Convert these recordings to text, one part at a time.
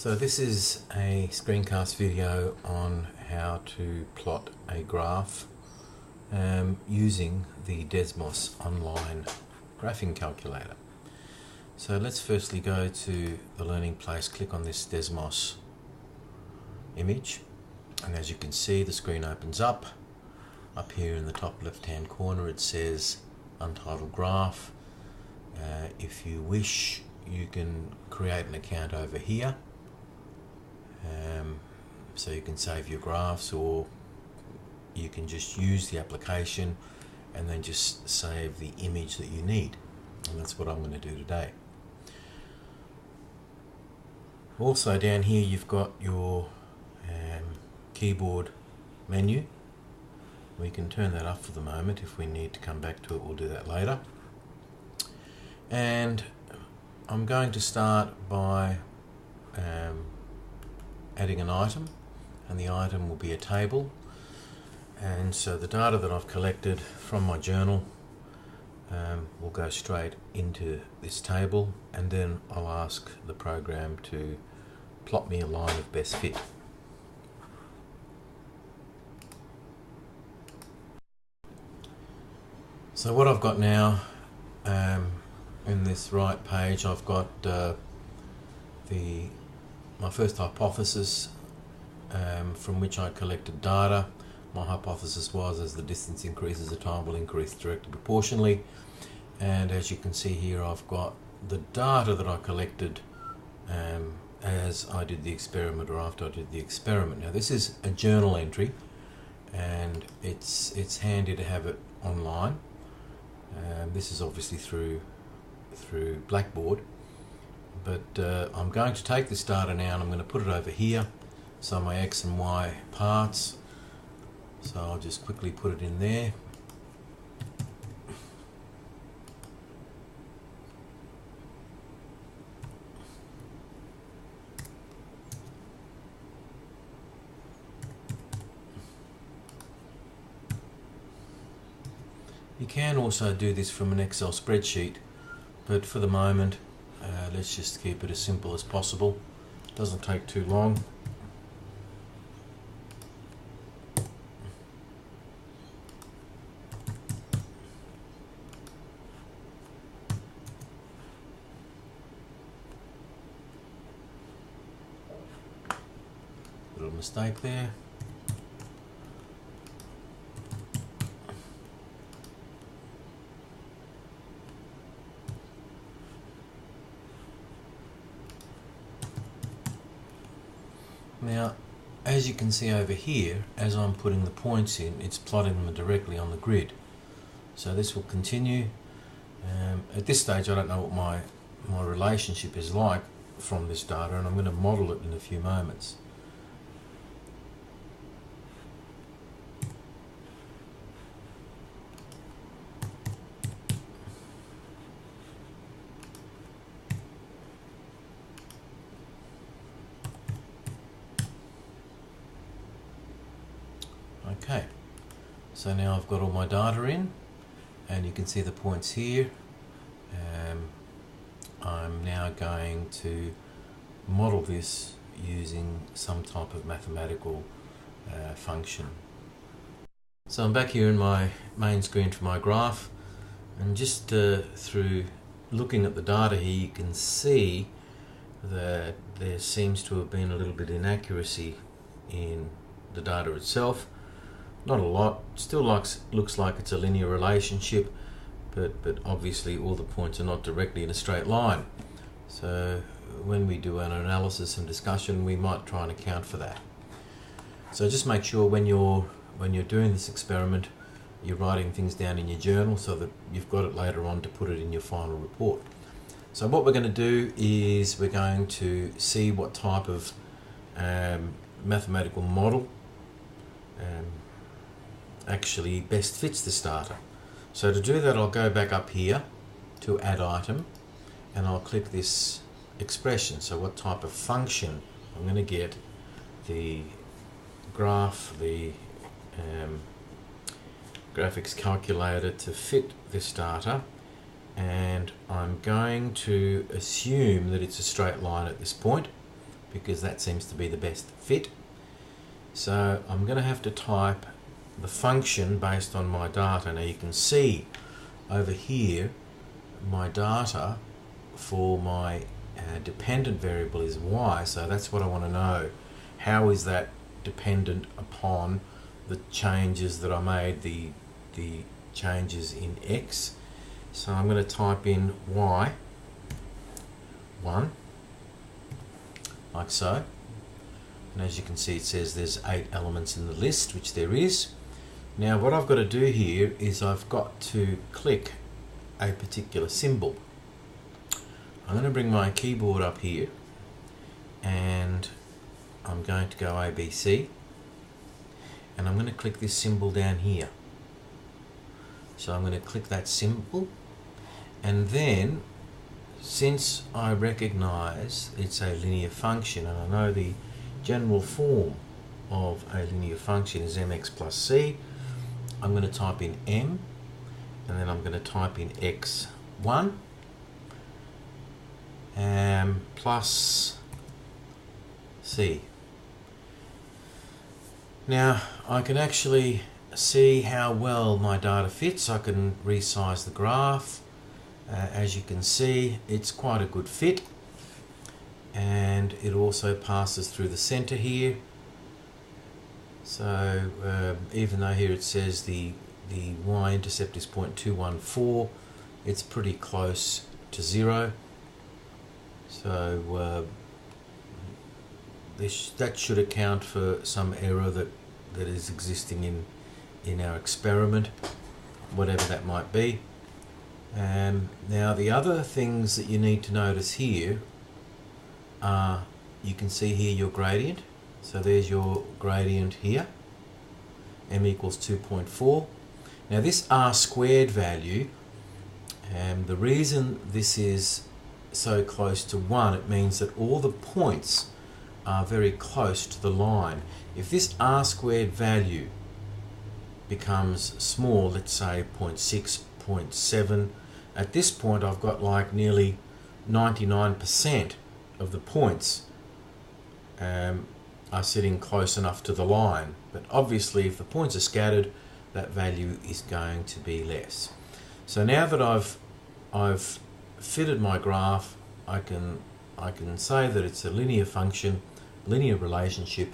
So this is a screencast video on how to plot a graph using the Desmos online graphing calculator. So let's firstly go to the learning place, click on this Desmos image, and as you can see the screen opens up. Up here in the top left hand corner it says Untitled Graph. If you wish you can create an account over here. So you can save your graphs, or you can just use the application and then just save the image that you need, and that's what I'm going to do today. Also down here you've got your keyboard menu. We can turn that off for the moment. If we need to come back to it, we'll do that later. And I'm going to start by adding an item, and the item will be a table. And so the data that I've collected from my journal will go straight into this table, and then I'll ask the program to plot me a line of best fit. So what I've got now in this right page, I've got my first hypothesis from which I collected data. My hypothesis was as the distance increases, the time will increase directly proportionally. And as you can see here, I've got the data that I collected as I did the experiment or after I did the experiment. Now this is a journal entry, and it's handy to have it online. This is obviously through Blackboard, but I'm going to take this data now and I'm going to put it over here. So my X and Y parts, so I'll just quickly put it in there. You can also do this from an Excel spreadsheet, but for the moment let's just keep it as simple as possible. It doesn't take too long. Little mistake there. Now, as you can see over here, as I'm putting the points in, it's plotting them directly on the grid. So this will continue. At this stage I don't know what my relationship is like from this data, and I'm going to model it in a few moments. Okay, so now I've got all my data in, and you can see the points here. I'm now going to model this using some type of mathematical function. So I'm back here in my main screen for my graph, and just through looking at the data here, you can see that there seems to have been a little bit of inaccuracy in the data itself. Not a lot, still looks like it's a linear relationship, but obviously all the points are not directly in a straight line. So when we do an analysis and discussion, we might try and account for that. So just make sure when you're doing this experiment, you're writing things down in your journal so that you've got it later on to put it in your final report. So what we're going to do is we're going to see what type of mathematical model actually best fits this data. So to do that, I'll go back up here to add item, and I'll click this expression. So what type of function I'm going to get the graph, the graphics calculator to fit this data, and I'm going to assume that it's a straight line at this point, because that seems to be the best fit. So I'm going to have to type the function based on my data. Now you can see over here my data for my dependent variable is y, so that's what I want to know. How is that dependent upon the changes that I made, the changes in x? So I'm going to type in y 1 like so, and as you can see it says there's 8 elements in the list, which there is. Now what I've got to do here is I've got to click a particular symbol. I'm going to bring my keyboard up here and I'm going to go ABC, and I'm going to click this symbol down here. So I'm going to click that symbol, and then since I recognize it's a linear function and I know the general form of a linear function is mx plus c, I'm going to type in m, and then I'm going to type in x1 plus c. Now I can actually see how well my data fits. I can resize the graph. As you can see, it's quite a good fit, and it also passes through the center here. So even though here it says the y-intercept is 0.214, it's pretty close to 0. So that should account for some error that is existing in our experiment, whatever that might be. Now the other things that you need to notice here are, you can see here your gradient. So there's your gradient here, m equals 2.4. Now this r squared value, the reason this is so close to 1, it means that all the points are very close to the line. If this r squared value becomes small, let's say 0.6, 0.7, at this point I've got like nearly 99% of the points are sitting close enough to the line. But obviously if the points are scattered, that value is going to be less. So now that I've fitted my graph, I can say that it's a linear function, linear relationship,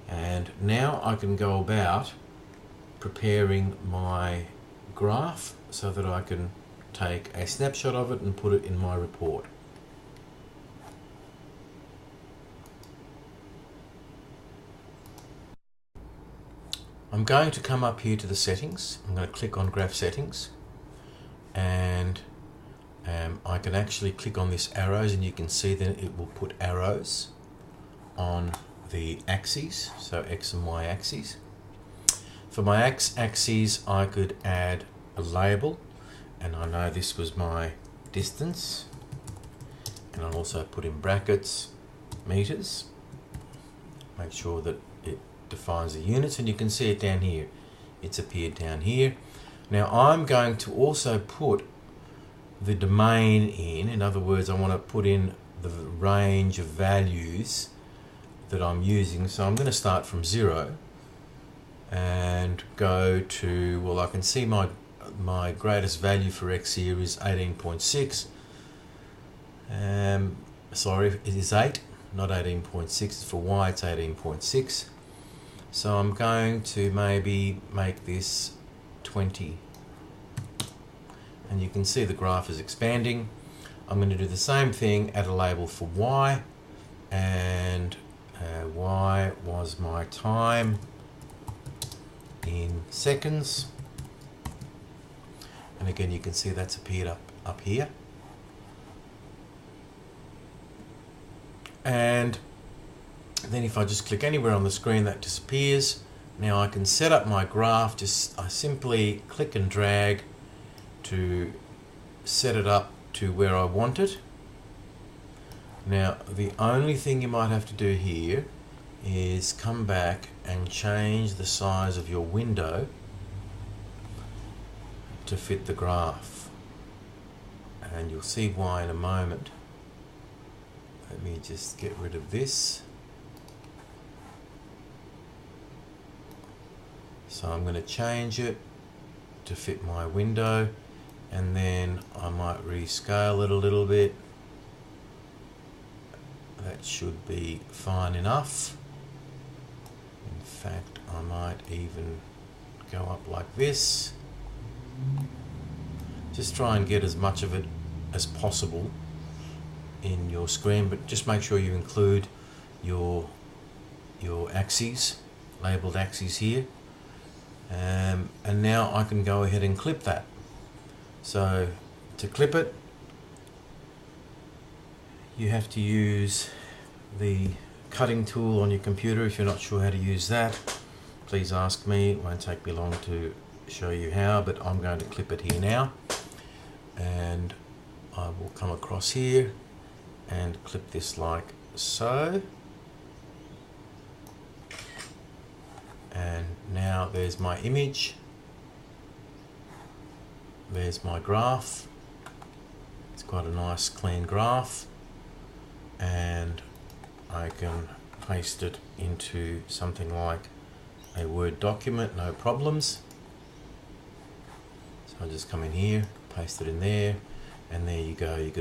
and now I can go about preparing my graph so that I can take a snapshot of it and put it in my report. I'm going to come up here to the settings. I'm going to click on graph settings, and I can actually click on this arrows, and you can see that it will put arrows on the axes, so x and y axes. For my axes I could add a label, and I know this was my distance, and I'll also put in brackets meters, make sure that it defines the units, and you can see it down here. It's appeared down here. Now I'm going to also put the domain in other words, I want to put in the range of values that I'm using. So I'm going to start from 0 and go to, well, I can see my greatest value for x here is 18.6. Sorry, it is 8, not 18.6. For y it's 18.6. So I'm going to maybe make this 20. And you can see the graph is expanding. I'm going to do the same thing, add a label for y, and y was my time in seconds. And again, you can see that's appeared up here. And then if I just click anywhere on the screen, that disappears. Now I can set up my graph. I simply click and drag to set it up to where I want it. Now the only thing you might have to do here is come back and change the size of your window to fit the graph, and you'll see why in a moment. let me just get rid of this. So I'm going to change it to fit my window, and then I might rescale it a little bit. That should be fine enough. In fact, I might even go up like this. Just try and get as much of it as possible in your screen, but just make sure you include your axes, labeled axes here. And now I can go ahead and clip that. So to clip it, you have to use the cutting tool on your computer. If you're not sure how to use that, please ask me. It won't take me long to show you how, but I'm going to clip it here now. And I will come across here and clip this like so. And now there's my image. There's my graph. It's quite a nice clean graph. And I can paste it into something like a Word document, no problems. So I'll just come in here, paste it in there, and there you go. You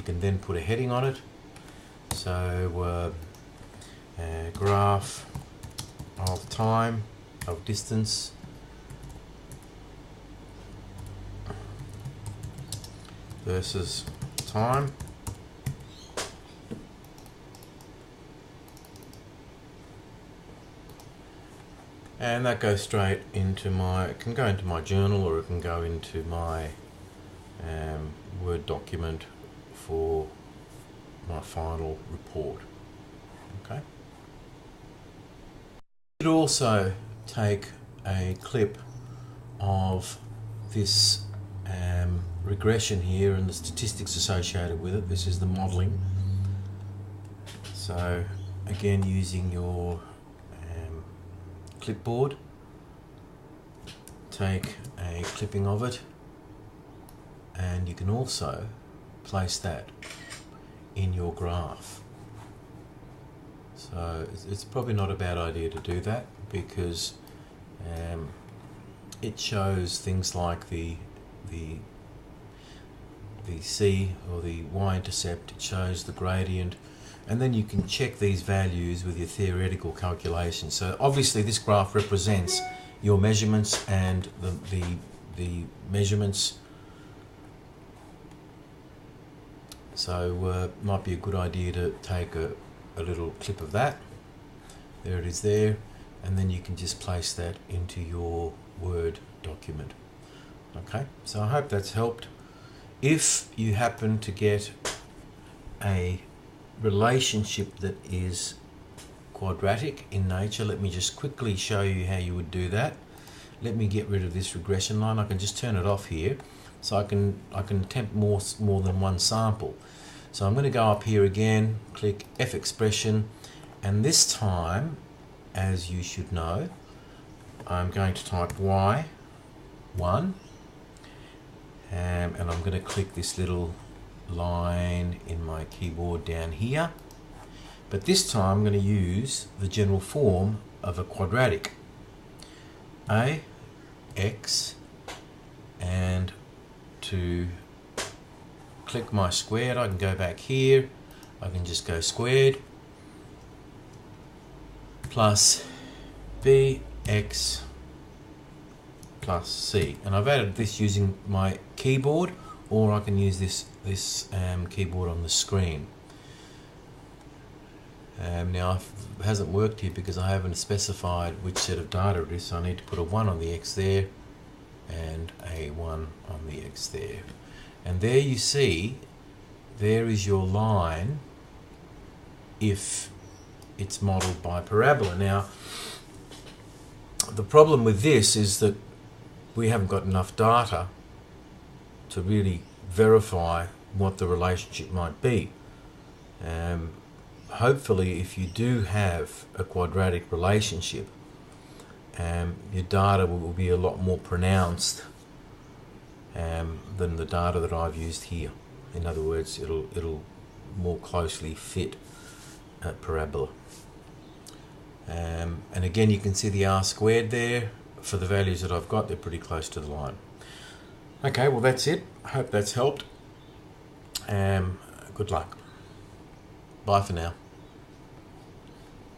can then put a heading on it. So graph of time, of distance, versus time. And that goes straight into my, it can go into my journal, or it can go into my Word document for my final report. Okay. You could also take a clip of this regression here and the statistics associated with it. This is the modeling. So again, using your clipboard, take a clipping of it, and you can also place that in your graph. So it's probably not a bad idea to do that, because it shows things like the C or the y-intercept, it shows the gradient, and then you can check these values with your theoretical calculations. So obviously this graph represents your measurements and the measurements. So might be a good idea to take a little clip of that. There it is there, and then you can just place that into your Word document. Okay, so I hope that's helped. If you happen to get a relationship that is quadratic in nature, let me just quickly show you how you would do that. Let me get rid of this regression line. I can just turn it off here, so I can attempt more than one sample. So I'm going to go up here again, click F expression, and this time, as you should know, I'm going to type Y1, and I'm going to click this little line in my keyboard down here. But this time I'm going to use the general form of a quadratic. A, X, and to click my squared, I can go back here, I can just go squared, plus BX plus C. And I've added this using my keyboard, or I can use this keyboard on the screen. Now it hasn't worked here because I haven't specified which set of data it is, so I need to put a 1 on the X there and a 1 on the X there. And there you see, there is your line if it's modeled by parabola. Now the problem with this is that we haven't got enough data to really verify what the relationship might be. Hopefully, if you do have a quadratic relationship, your data will be a lot more pronounced than the data that I've used here. In other words, it'll more closely fit parabola. And again, you can see the r squared there. For the values that I've got, they're pretty close to the line. Okay, well that's it. I hope that's helped. Good luck. Bye for now.